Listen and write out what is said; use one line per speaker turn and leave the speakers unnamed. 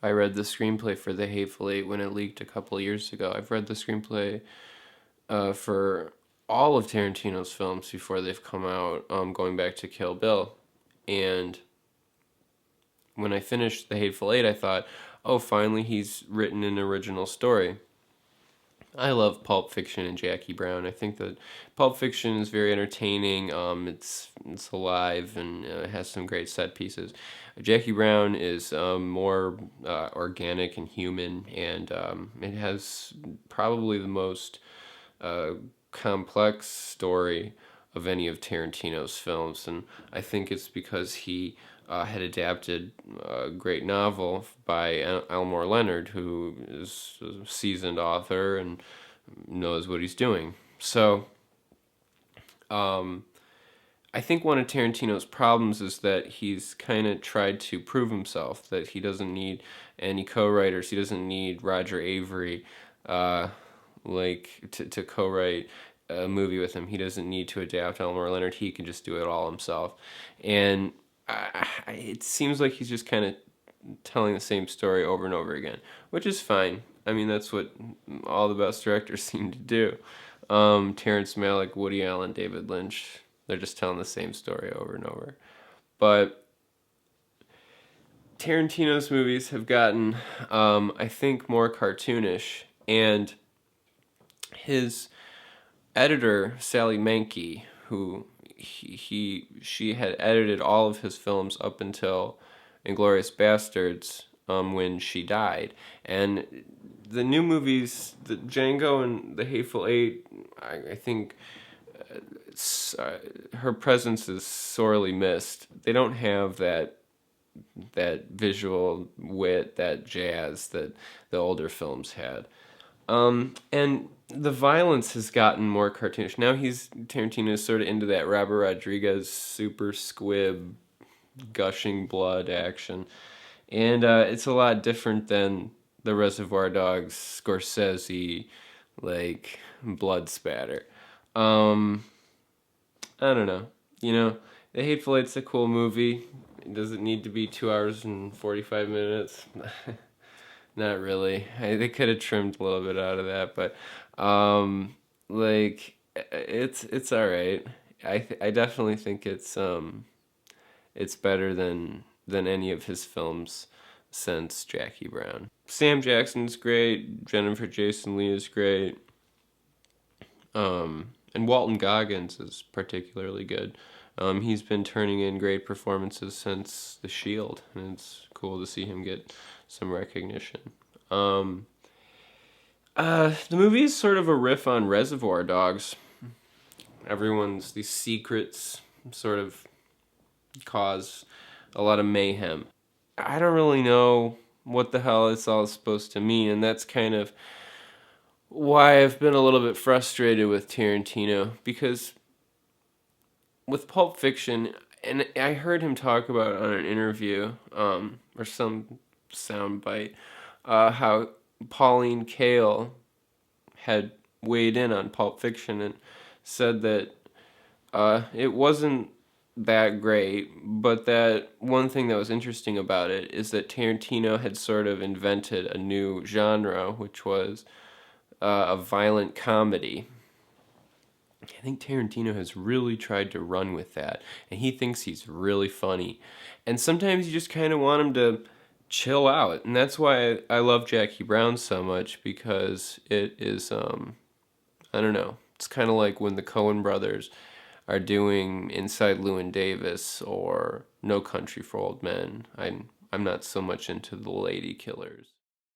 I read the screenplay for The Hateful Eight when it leaked a couple years ago. I've read the screenplay for all of Tarantino's films before they've come out, going back to Kill Bill. And when I finished The Hateful Eight, I thought, oh, finally he's written an original story. I love Pulp Fiction and Jackie Brown. I think that Pulp Fiction is very entertaining. It's alive and has some great set pieces. Jackie Brown is more organic and human, and it has probably the most complex story of any of Tarantino's films, and I think it's because he had adapted a great novel by Elmore Leonard, who is a seasoned author and knows what he's doing. So, I think one of Tarantino's problems is that he's kind of tried to prove himself, that he doesn't need any co-writers, he doesn't need Roger Avery, to co-write a movie with him. He doesn't need to adapt Elmore Leonard. He can just do it all himself. And it seems like he's just kind of telling the same story over and over again, which is fine. I mean, that's what all the best directors seem to do. Terrence Malick, Woody Allen, David Lynch, they're just telling the same story over and over. But Tarantino's movies have gotten, I think, more cartoonish, and his editor, Sally Menke, who she had edited all of his films up until Inglourious Bastards, when she died. And the new movies, the Django and the Hateful Eight, I think her presence is sorely missed. They don't have that visual wit, that jazz that the older films had. And the violence has gotten more cartoonish. Now Tarantino is sort of into that Robert Rodriguez super squib, gushing blood action. And it's a lot different than the Reservoir Dogs, Scorsese, like, blood spatter. I don't know. The Hateful Eight's a cool movie. It doesn't need to be 2 hours and 45 minutes. Not really. They could have trimmed a little bit out of that, but it's all right. I definitely think it's better than any of his films since Jackie Brown. Sam Jackson's great. Jennifer Jason Leigh is great. And Walton Goggins is particularly good. He's been turning in great performances since The Shield, and it's cool to see him get some recognition. The movie is sort of a riff on Reservoir Dogs. These secrets sort of cause a lot of mayhem. I don't really know what the hell it's all supposed to mean, and that's kind of why I've been a little bit frustrated with Tarantino, because with Pulp Fiction, and I heard him talk about it on an interview, or some soundbite, how Pauline Kael had weighed in on Pulp Fiction and said that it wasn't that great, but that one thing that was interesting about it is that Tarantino had sort of invented a new genre, which was a violent comedy. I think Tarantino has really tried to run with that, and he thinks he's really funny. And sometimes you just kind of want him to chill out, and that's why I love Jackie Brown so much, because it is, I don't know, it's kind of like when the Coen brothers are doing Inside Llewyn Davis or No Country for Old Men. I'm not so much into the lady killers.